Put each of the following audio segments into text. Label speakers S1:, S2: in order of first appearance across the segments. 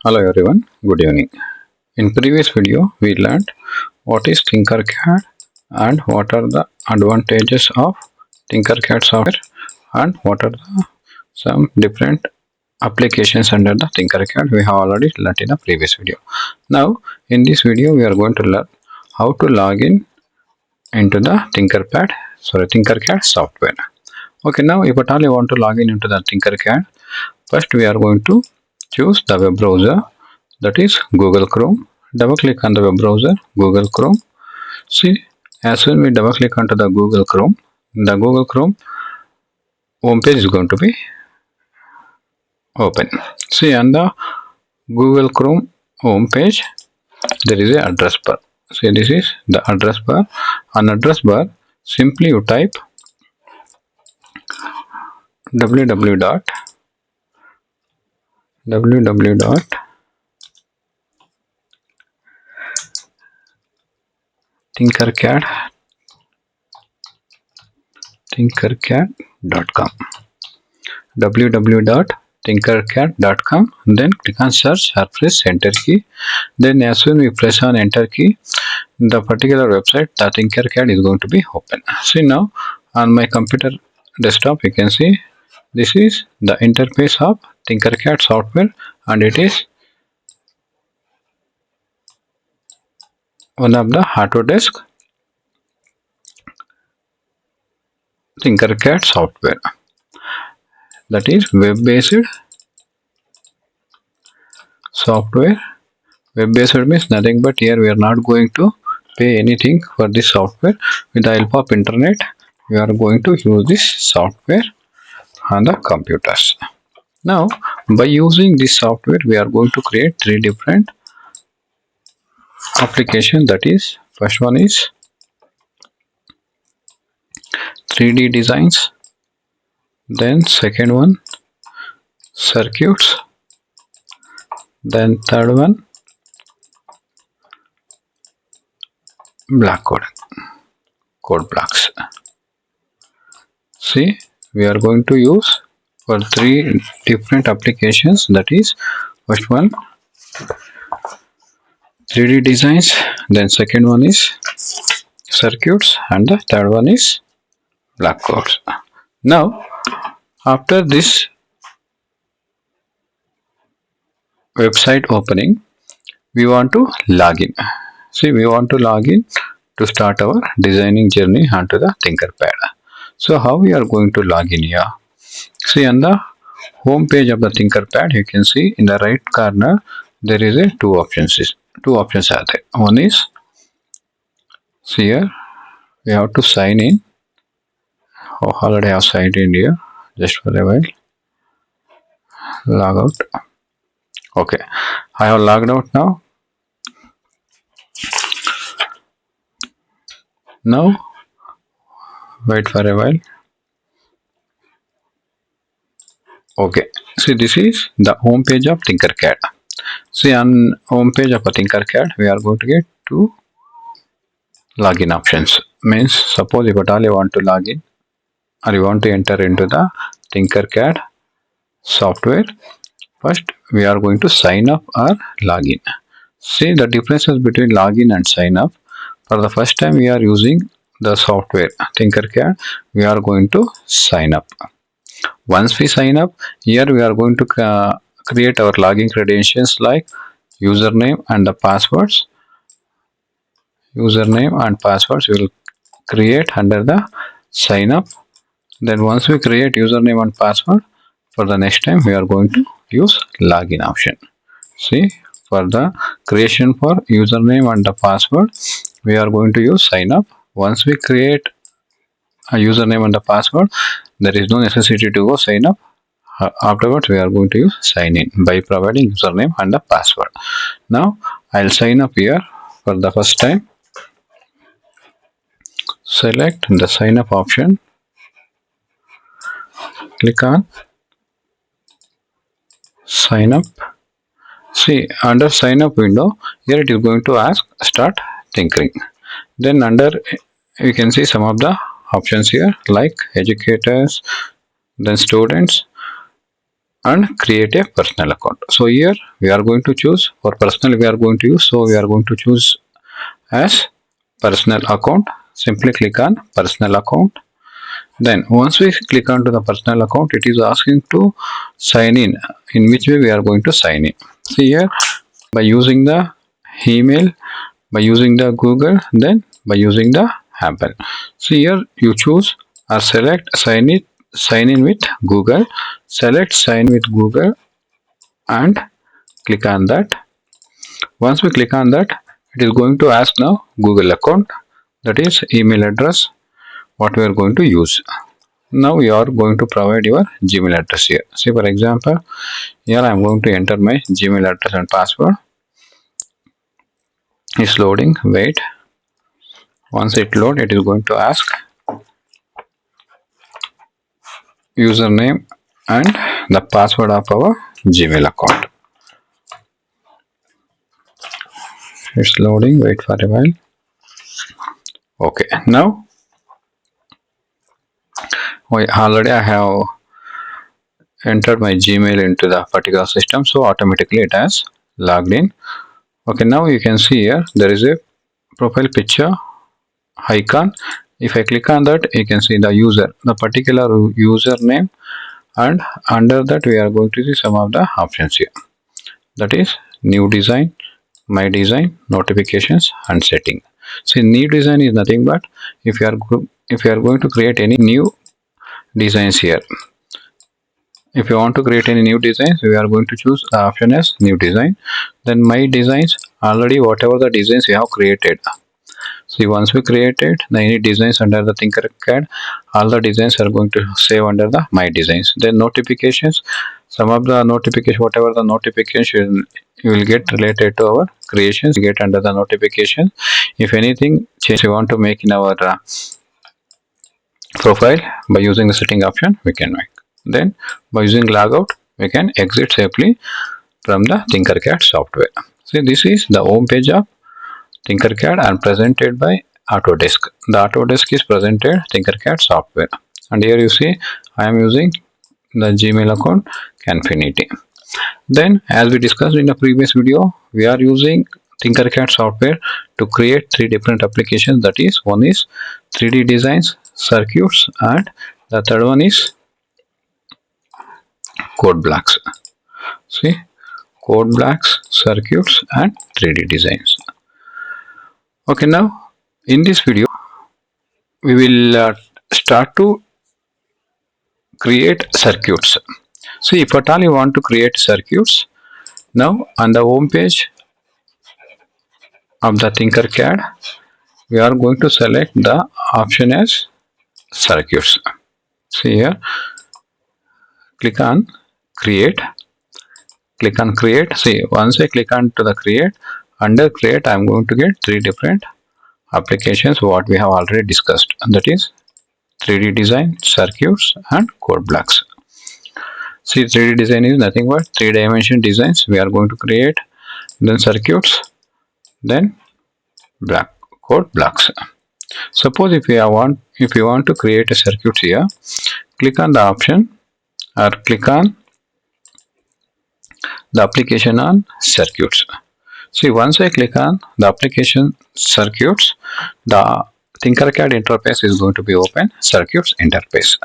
S1: Hello everyone, good evening. In previous video, we learned what is Tinkercad and what are the advantages of Tinkercad software and what are some different applications under the Tinkercad we have already learned in the previous video. Now, in this video, we are going to learn how to log in into the Tinkercad software. Okay, now if at all you want to log in into the Tinkercad, first we are going to choose the web browser, that is Google Chrome. Double click on the web browser Google Chrome. See, as soon we double click onto the Google Chrome, the Google Chrome home page is going to be open. See, on the Google Chrome home page there is a address bar. See, this is the address bar. On address bar, simply you type www.tinkercad.com www.tinkercad.com. Then click on search or press enter key. Then as soon we press on enter key, the particular website, the Tinkercad, is going to be open. See, now on my computer desktop you can see this is the interface of Tinkercad software, and it is one of the Autodesk Tinkercad software, that is web-based software. Web-based means nothing but here we are not going to pay anything for this software. With the help of internet, we are going to use this software on the computers. Now, by using this software, we are going to create three different applications. That is, first one is 3D designs, then second one circuits, then third one black code blocks. See, we are going to use for three different applications. That is, first one 3D designs, then second one is circuits, and the third one is black codes. Now, after this website opening, we want to log in. See, we want to log in to start our designing journey onto the Tinkerpad. So how we are going to log in here? See, on the home page of the Tinkerpad, you can see in the right corner there is a two options are there. One is, see here we have to sign in. Already I have signed in here. Just for a while, log out. Okay, I have logged out now. Now wait for a while. Okay, see, this is the home page of Tinkercad. See, on home page of a Tinkercad, we are going to get two login options. Means, suppose if at all you want to log in or you want to enter into the Tinkercad software, first we are going to sign up or login. See the differences between login and sign up. For the first time we are using the software Tinkercad, we are going to sign up. Once we sign up, here we are going to create our login credentials like username and the passwords. Username and passwords we will create under the sign up. Then once we create username and password, for the next time we are going to use login option. See, for the creation for username and the password, we are going to use sign up. Once we create a username and the password, there is no necessity to go sign up. Afterwards we are going to use sign in by providing username and the password. Now I'll sign up here for the first time. Select the sign up option, click on sign up. See, under sign up window, here it is going to ask start tinkering. Then under you can see some of the options here like educators, then students. and create a personal account. So here we are going to choose for personal we are going to use. So we are going to choose as personal account. Simply click on personal account. Then once we click onto the personal account, it is asking to sign in. In which way we are going to sign in? See here, by using the email, by using the Google, then by using the Apple. So here you choose or select sign in with Google. Select sign with Google and click on that. Once we click on that, it is going to ask now Google account, that is email address what we are going to use. Now you are going to provide your Gmail address here. See, for example, here I am going to enter my Gmail address and password. It's loading. Wait. Once it load, it is going to ask username and the password of our Gmail account. It's loading. Wait for a while. Okay. Now, already I have entered my Gmail into the particular system, so automatically it has logged in. Okay. Now you can see here there is a profile picture icon. If I click on that, you can see the user, the particular username, and under that we are going to see some of the options here. That is new design, my design, notifications, and setting. See, new design is nothing but if you are going to create any new designs here. If you want to create any new designs, we are going to choose the option as new design. Then my designs, already whatever the designs we have created. See, once we created any designs under the Tinkercad, all the designs are going to save under the my designs. Then notifications, some of the notification, whatever the notification you will get related to our creations, get under the notification. If anything change we want to make in our profile, by using the setting option we can make. Then by using logout we can exit safely from the Tinkercad software. See, this is the home page of Tinkercad and presented by Autodesk. The Autodesk is presented Tinkercad software. And here you see I am using the Gmail account Confinity. Then as we discussed in the previous video, we are using Tinkercad software to create three different applications. That is, one is 3D designs, circuits, and the third one is code blocks. See, code blocks, circuits, and 3D designs. Okay, now in this video we will start to create circuits. So if at all you want to create circuits, now on the home page of the Tinkercad, we are going to select the option as circuits. See here, click on create, click on create. See, once I click on to the create, under create I am going to get three different applications what we have already discussed, and that is 3D design, circuits, and code blocks. See, 3D design is nothing but 3-dimension designs we are going to create, then circuits, then code blocks. Suppose if you want to create a circuit here, click on the option or click on the application on circuits. See, once I click on the application circuits, the Tinkercad interface is going to be open, circuits interface.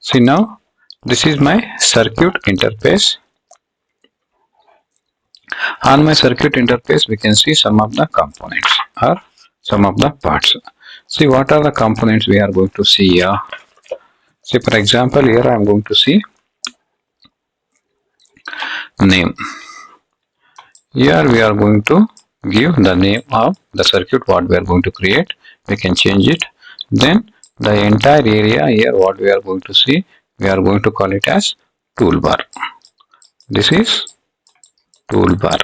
S1: See, now this is my circuit interface. On my circuit interface we can see some of the components or some of the parts. See, what are the components we are going to see here. See, for example, here I am going to see name. Here we are going to give the name of the circuit what we are going to create. We can change it. Then the entire area here what we are going to see, we are going to call it as toolbar. This is toolbar.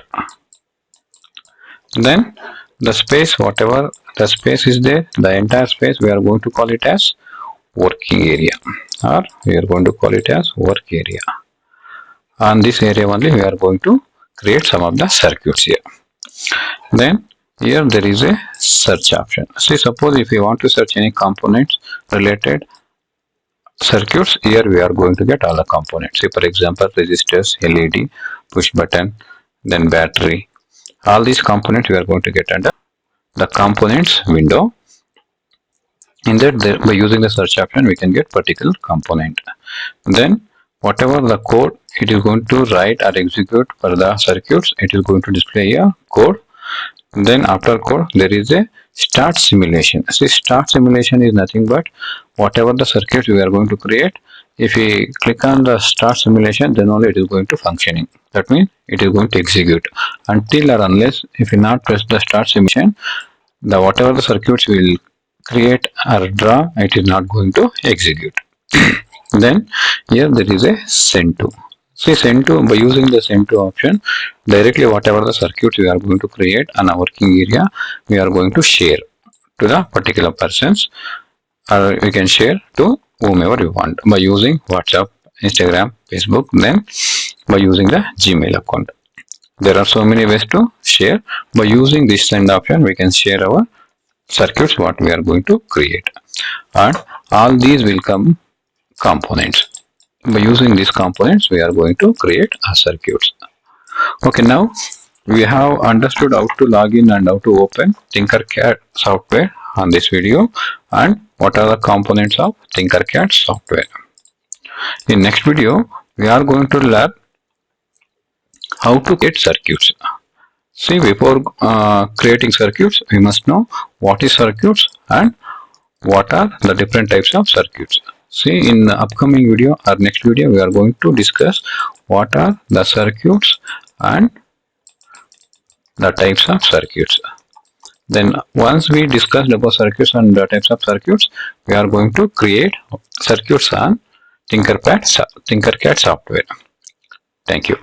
S1: Then the space, whatever the space is there, the entire space we are going to call it as working area, or we are going to call it as work area. On this area only we are going to create some of the circuits here. Then here there is a search option. See, suppose if you want to search any components related circuits, here we are going to get all the components. See, for example, resistors, LED, push button, then battery. All these components we are going to get under the components window. In that, by using the search option, we can get particular component. Then whatever the code it is going to write or execute for the circuits, it is going to display a code. Then after code, there is a start simulation. See, start simulation is nothing but whatever the circuits we are going to create. If we click on the start simulation, then only it is going to functioning. That means it is going to execute. Until or unless if we not press the start simulation, the whatever the circuits we will create or draw, it is not going to execute. Then here there is a send to. See, send to, by using the send to option, directly whatever the circuits we are going to create on our working area, we are going to share to the particular persons, or we can share to whomever we want by using WhatsApp, Instagram, Facebook, then by using the Gmail account. There are so many ways to share. By using this send option, we can share our circuits what we are going to create, and all these will come components. By using these components, we are going to create our circuits. Okay, now we have understood how to log in and how to open Tinkercad software on this video, and what are the components of Tinkercad software. In next video, we are going to learn how to create circuits. See, before creating circuits, we must know what is circuits and what are the different types of circuits. See, in the upcoming video or next video, we are going to discuss what are the circuits and the types of circuits. Then once we discussed about circuits and the types of circuits, we are going to create circuits on Tinkercad software. Thank you.